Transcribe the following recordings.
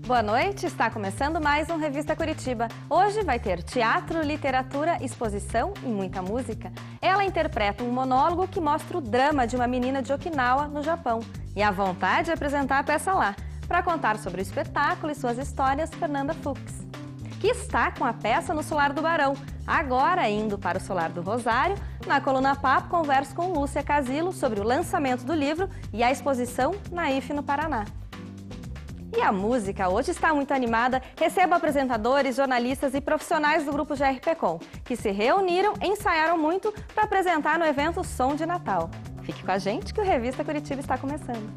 Boa noite, está começando mais um Revista Curitiba. Hoje vai ter teatro, literatura, exposição e muita música. Ela interpreta um monólogo que mostra o drama de uma menina de Okinawa, no Japão. E a vontade de apresentar a peça lá. Para contar sobre o espetáculo e suas histórias, Fernanda Fuchs, que está com a peça no Solar do Barão. Agora, indo para o Solar do Rosário, na coluna Papo, converso com Lúcia Casilo sobre o lançamento do livro e a exposição na IFE no Paraná. E a música hoje está muito animada. Recebo apresentadores, jornalistas e profissionais do grupo GRPcom, que se reuniram e ensaiaram muito para apresentar no evento Som de Natal. Fique com a gente que o Revista Curitiba está começando.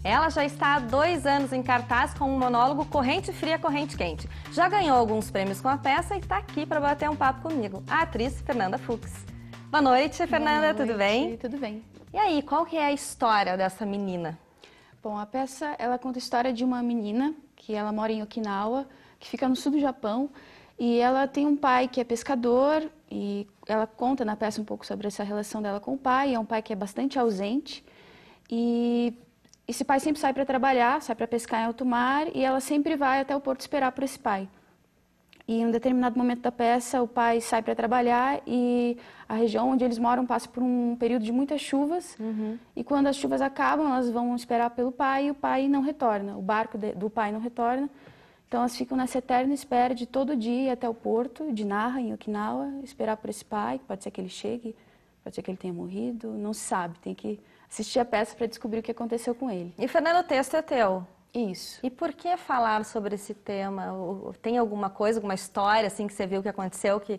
Ela já está há 2 anos em cartaz com o monólogo Corrente Fria, Corrente Quente. Já ganhou alguns prêmios com a peça e está aqui para bater um papo comigo, a atriz Fernanda Fuchs. Boa noite, Fernanda, tudo bem? Tudo bem. E aí, qual que é a história dessa menina? Bom, a peça, ela conta a história de uma menina que ela mora em Okinawa, que fica no sul do Japão, e ela tem um pai que é pescador, e ela conta na peça um pouco sobre essa relação dela com o pai. É um pai que é bastante ausente, e esse pai sempre sai para trabalhar, sai para pescar em alto mar, e ela sempre vai até o porto esperar por esse pai. E em um determinado momento da peça, o pai sai para trabalhar e a região onde eles moram passa por um período de muitas chuvas. E quando as chuvas acabam, elas vão esperar pelo pai e o pai não retorna, o barco do pai não retorna. Então elas ficam nessa eterna espera de todo dia ir até o porto de Naha, em Okinawa, esperar por esse pai. Pode ser que ele chegue, pode ser que ele tenha morrido, não se sabe, tem que assistir a peça para descobrir o que aconteceu com ele. E, Fernanda, o texto é teu. Isso. E por que falar sobre esse tema? Tem alguma coisa, alguma história assim que você viu que aconteceu, que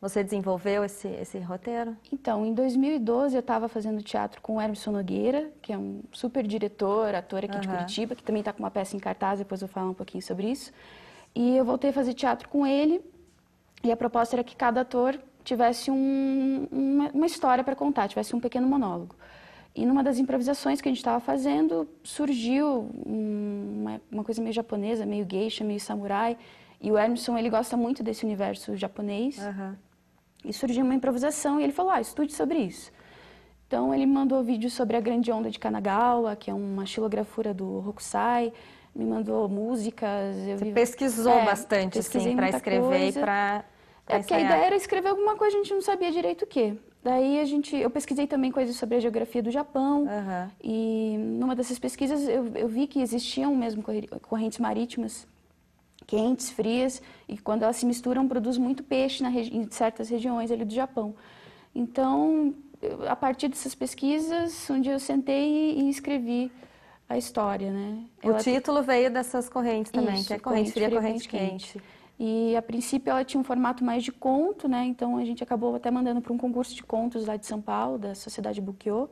você desenvolveu esse roteiro? Então, em 2012 eu estava fazendo teatro com o Emerson Nogueira, que é um super diretor, ator aqui de Curitiba, que também está com uma peça em cartaz, depois eu vou falar um pouquinho sobre isso. E eu voltei a fazer teatro com ele, e a proposta era que cada ator tivesse uma história para contar, tivesse um pequeno monólogo. E numa das improvisações que a gente estava fazendo, surgiu uma coisa meio japonesa, meio geisha, meio samurai. E o Emerson, ele gosta muito desse universo japonês. E surgiu uma improvisação e ele falou, estude sobre isso. Então ele me mandou vídeo sobre a Grande Onda de Kanagawa, que é uma xilografura do Hokusai. Me mandou músicas. Você pesquisou bastante, assim, para escrever e para porque a ideia era escrever alguma coisa, a gente não sabia direito o quê. Daí eu pesquisei também coisas sobre a geografia do Japão, e numa dessas pesquisas eu vi que existiam mesmo correntes marítimas quentes, frias, e quando elas se misturam produz muito peixe em certas regiões ali do Japão. Então, a partir dessas pesquisas, um dia eu sentei e escrevi a história, né? O título veio dessas correntes também, Isso, que é Corrente Fria, Corrente Quente. E, a princípio, ela tinha um formato mais de conto, né? Então, a gente acabou até mandando para um concurso de contos lá de São Paulo, da Sociedade Bukkyo.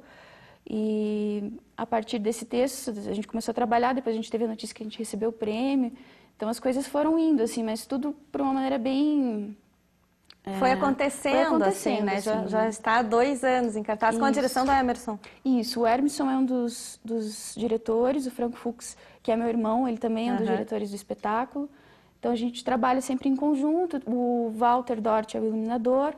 E, a partir desse texto, a gente começou a trabalhar, depois a gente teve a notícia que a gente recebeu o prêmio. Então, as coisas foram indo, assim, mas tudo por uma maneira bem... Foi acontecendo, assim, né? Já está há 2 anos em cartaz, com a direção do Emerson. Isso, o Emerson é um dos diretores, o Franco Fuchs, que é meu irmão, ele também é um dos diretores do espetáculo. Então, a gente trabalha sempre em conjunto. O Walter Dort é o iluminador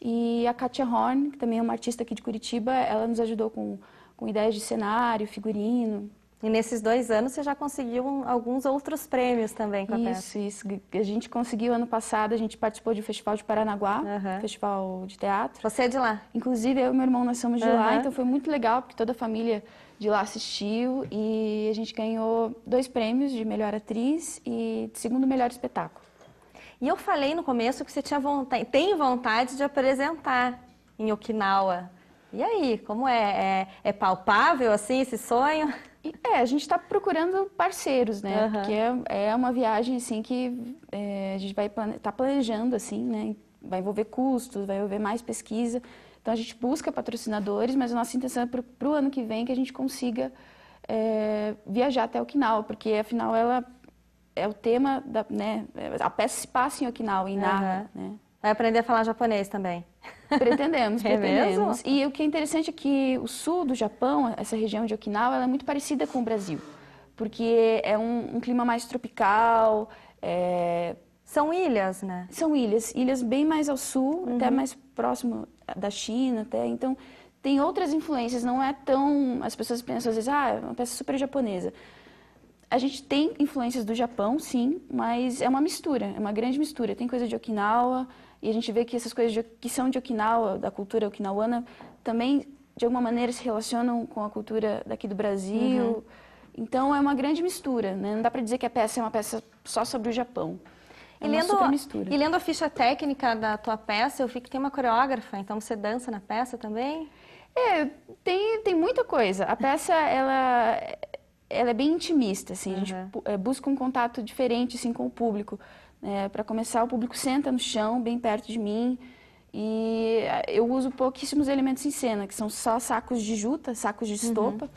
e a Katia Horn, que também é uma artista aqui de Curitiba, ela nos ajudou com ideias de cenário, figurino. E nesses 2 anos você já conseguiu alguns outros prêmios também com a peça. Isso. A gente conseguiu ano passado, a gente participou do Festival de Paranaguá, festival de teatro. Você é de lá? Inclusive, eu e meu irmão, nós somos de lá, então foi muito legal, porque toda a família de lá assistiu e a gente ganhou 2 prêmios de melhor atriz e de segundo melhor espetáculo. E eu falei no começo que você tem vontade de apresentar em Okinawa. E aí, como é? É palpável, assim, esse sonho? A gente está procurando parceiros, né? Porque é uma viagem, assim, que a gente vai tá planejando, assim, né? Vai envolver custos, vai envolver mais pesquisa. Então, a gente busca patrocinadores, mas a nossa intenção é para o ano que vem que a gente consiga viajar até Okinawa, porque, afinal, ela é o tema, né? A peça se passa em Okinawa, em Naha, né? Vai aprender a falar japonês também? Pretendemos. Mesmo? E o que é interessante é que o sul do Japão, essa região de Okinawa, ela é muito parecida com o Brasil. porque é um clima mais tropical. São ilhas, né? São ilhas bem mais ao sul, até mais próximo da China, até. Então, tem outras influências, não é tão... As pessoas pensam às vezes, é uma peça super japonesa. A gente tem influências do Japão, sim, mas é uma mistura, é uma grande mistura. Tem coisa de Okinawa, e a gente vê que essas coisas que são de Okinawa, da cultura okinawana, também, de alguma maneira, se relacionam com a cultura daqui do Brasil. Então, é uma grande mistura, né? Não dá para dizer que a peça é uma peça só sobre o Japão. É uma super mistura. E lendo a ficha técnica da tua peça, eu vi que tem uma coreógrafa, então você dança na peça também? Tem muita coisa. A peça, ela é bem intimista, assim. A gente busca um contato diferente, assim, com o público. Para começar, o público senta no chão, bem perto de mim, e eu uso pouquíssimos elementos em cena, que são só sacos de juta, sacos de estopa,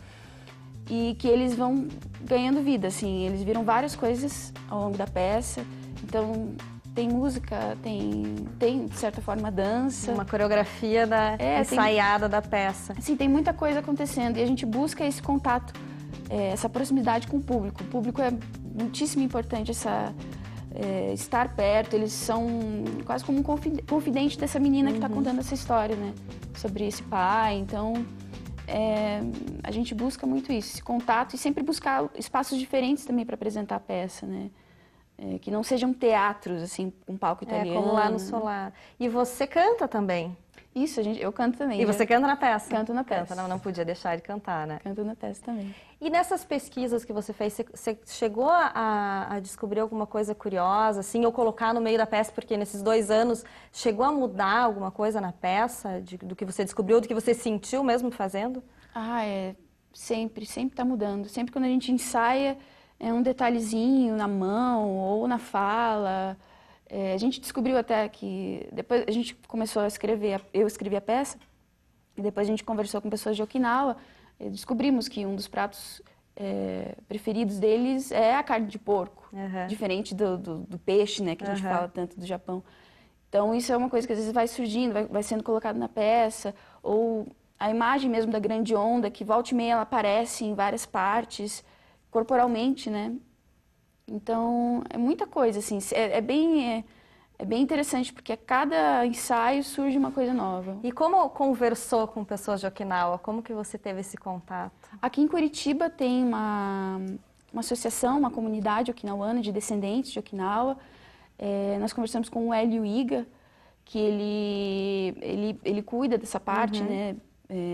e que eles vão ganhando vida, assim. Eles viram várias coisas ao longo da peça. Então, tem música, tem de certa forma, dança. Uma coreografia ensaiada da peça. Sim, tem muita coisa acontecendo e a gente busca esse contato, essa proximidade com o público. O público é muitíssimo importante, estar perto. Eles são quase como um confidente dessa menina que está contando essa história, né? Sobre esse pai. Então, a gente busca muito isso, esse contato e sempre buscar espaços diferentes também para apresentar a peça, né? Que não sejam teatros, assim, um palco italiano. Como lá no Solar. E você canta também? Isso, eu canto também. E você canta na peça? Canto na peça. Não podia deixar de cantar, né? Canto na peça também. E nessas pesquisas que você fez, você chegou a descobrir alguma coisa curiosa, assim, ou colocar no meio da peça, porque nesses 2 anos chegou a mudar alguma coisa na peça, do que você descobriu, do que você sentiu mesmo fazendo? Sempre está mudando. Sempre quando a gente ensaia, é um detalhezinho na mão ou na fala. A gente descobriu até que... Depois a gente começou a escrever, eu escrevi a peça, e depois a gente conversou com pessoas de Okinawa, e descobrimos que um dos pratos preferidos deles é a carne de porco, diferente do peixe, né, que a gente fala tanto do Japão. Então isso é uma coisa que às vezes vai surgindo, vai sendo colocado na peça, ou a imagem mesmo da grande onda, que volta e meia ela aparece em várias partes, corporalmente, né? Então, é muita coisa, assim, é bem interessante, porque a cada ensaio surge uma coisa nova. E como conversou com pessoas de Okinawa? Como que você teve esse contato? Aqui em Curitiba tem uma associação, uma comunidade okinawana de descendentes de Okinawa. Nós conversamos com o Hélio Iga, que ele cuida dessa parte, né,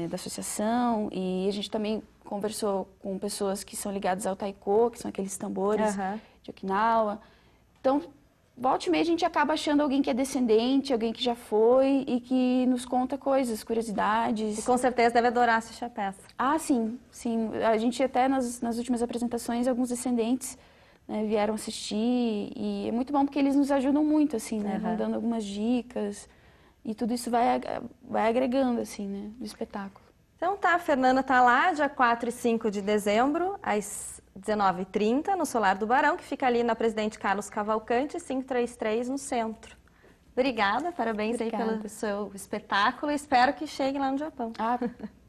da associação, e a gente também conversou com pessoas que são ligadas ao taiko, que são aqueles tambores de Okinawa. Então, volta e meia a gente acaba achando alguém que é descendente, alguém que já foi e que nos conta coisas, curiosidades. E com certeza deve adorar assistir a peça. Sim. A gente até nas últimas apresentações, alguns descendentes, né, vieram assistir, e é muito bom porque eles nos ajudam muito, assim, né, vão dando algumas dicas, e tudo isso vai agregando, assim, né, no espetáculo. Então tá, a Fernanda tá lá, dia 4 e 5 de dezembro, às 19h30, no Solar do Barão, que fica ali na Presidente Carlos Cavalcante, 533, no centro. Obrigada, parabéns aí pelo seu espetáculo, e espero que chegue lá no Japão.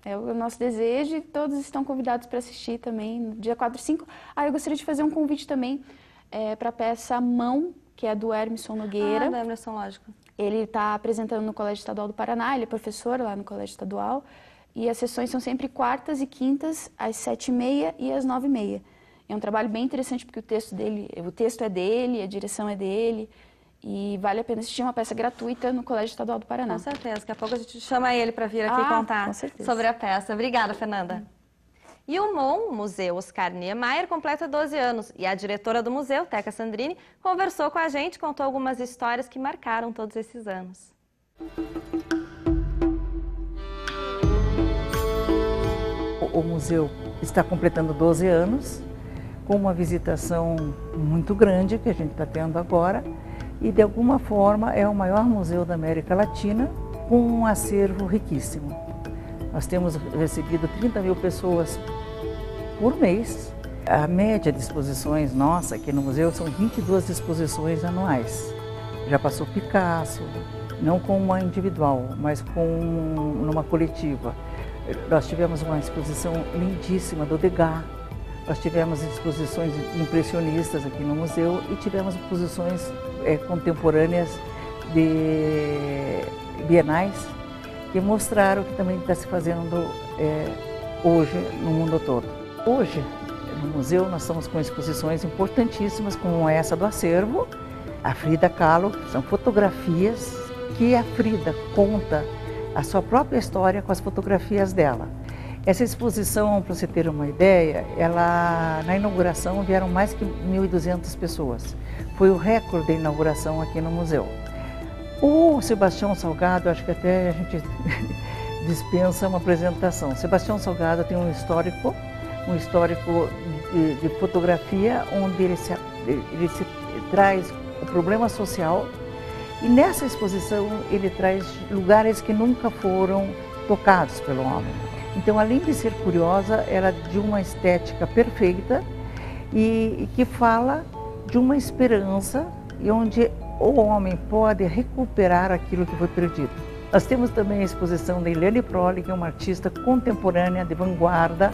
É o nosso desejo, e todos estão convidados para assistir também, no dia 4 e 5. Eu gostaria de fazer um convite também para a peça Mão, que é do Hermisson Nogueira. Do Emerson, lógico. Ele está apresentando no Colégio Estadual do Paraná, ele é professor lá no Colégio Estadual, e as sessões são sempre quartas e quintas, às 7h30 e às 9h30. É um trabalho bem interessante, porque o texto é dele, a direção é dele, e vale a pena assistir. Uma peça gratuita no Colégio Estadual do Paraná. Com certeza, daqui a pouco a gente chama ele para vir aqui contar sobre a peça. Obrigada, Fernanda. E o MON, o Museu Oscar Niemeyer, completa 12 anos, e a diretora do museu, Teca Sandrini, conversou com a gente, contou algumas histórias que marcaram todos esses anos. O museu está completando 12 anos, com uma visitação muito grande que a gente está tendo agora, e de alguma forma é o maior museu da América Latina, com um acervo riquíssimo. Nós temos recebido 30 mil pessoas por mês. A média de exposições nossa aqui no museu são 22 exposições anuais. Já passou Picasso, não com uma individual, mas numa coletiva. Nós tivemos uma exposição lindíssima do Degas, Nós tivemos exposições impressionistas aqui no museu e tivemos exposições contemporâneas de bienais que mostraram o que também está se fazendo hoje no mundo todo. Hoje, no museu, nós estamos com exposições importantíssimas como essa do acervo, a Frida Kahlo, são fotografias que a Frida conta a sua própria história com as fotografias dela. Essa exposição, para você ter uma ideia, na inauguração vieram mais que 1.200 pessoas. Foi o recorde da inauguração aqui no museu. O Sebastião Salgado, acho que até a gente dispensa uma apresentação. Sebastião Salgado tem um histórico de fotografia onde ele se traz o problema social e nessa exposição ele traz lugares que nunca foram tocados pelo homem. Então, além de ser curiosa, ela é de uma estética perfeita e que fala de uma esperança e onde o homem pode recuperar aquilo que foi perdido. Nós temos também a exposição da Eliane Proli, que é uma artista contemporânea de vanguarda,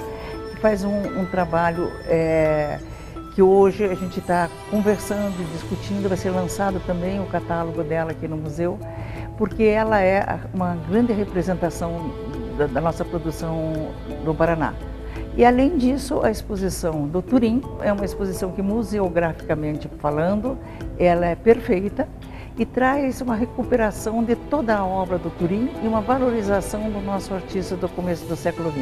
que faz um trabalho que hoje a gente está conversando e discutindo, vai ser lançado também o catálogo dela aqui no museu, porque ela é uma grande representação da nossa produção no Paraná. E além disso, a exposição do Turim é uma exposição que, museograficamente falando, ela é perfeita e traz uma recuperação de toda a obra do Turim e uma valorização do nosso artista do começo do século XX.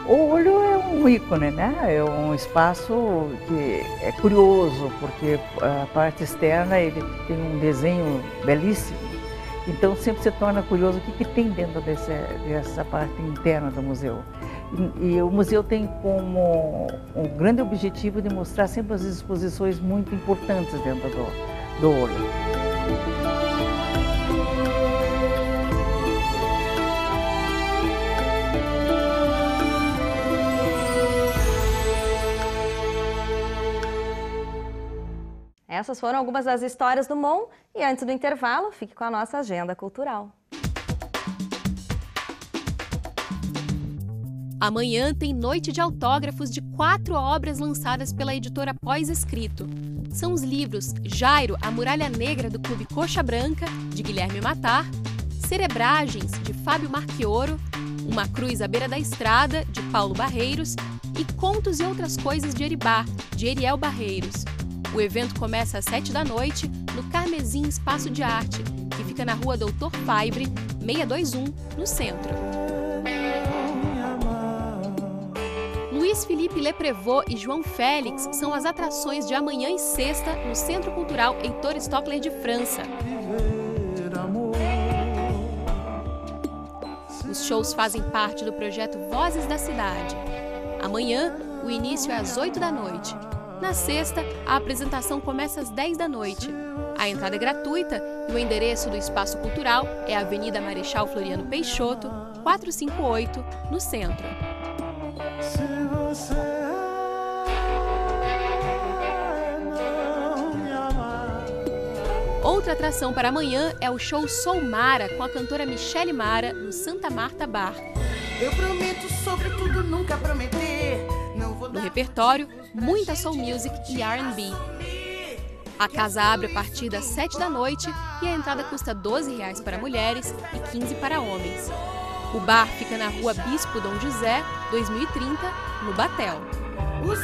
O olho é um ícone, né? É um espaço que é curioso, porque a parte externa ele tem um desenho belíssimo, então sempre se torna curioso o que tem dentro dessa parte interna do museu. E o museu tem como um grande objetivo de mostrar sempre as exposições muito importantes dentro do olho. Essas foram algumas das histórias do MON e antes do intervalo, fique com a nossa agenda cultural. Amanhã tem noite de autógrafos de 4 obras lançadas pela editora Pós-Escrito. São os livros Jairo, a Muralha Negra do Clube Coxa Branca, de Guilherme Matar, Cerebragens, de Fábio Marchioro, Uma Cruz à Beira da Estrada, de Paulo Barreiros e Contos e Outras Coisas de Eribá, de Eriel Barreiros. O evento começa às 7 da noite no Carmesim Espaço de Arte, que fica na rua Doutor Faibre, 621, no centro. Luiz Felipe Leprevot e João Félix são as atrações de amanhã e sexta no Centro Cultural Heitor Stockler de França. Os shows fazem parte do projeto Vozes da Cidade. Amanhã, o início é às 8 da noite. Na sexta, a apresentação começa às 10 da noite. A entrada é gratuita e o endereço do Espaço Cultural é a Avenida Marechal Floriano Peixoto, 458, no centro. Outra atração para amanhã é o show Sou Mara, com a cantora Michele Mara, no Santa Marta Bar. Eu prometo, sobretudo, nunca prometer. No repertório, muita soul music e R&B. A casa abre a partir das 7 da noite e a entrada custa R$ 12 para mulheres e 15 para homens. O bar fica na rua Bispo Dom José, 2030, no Batel. Os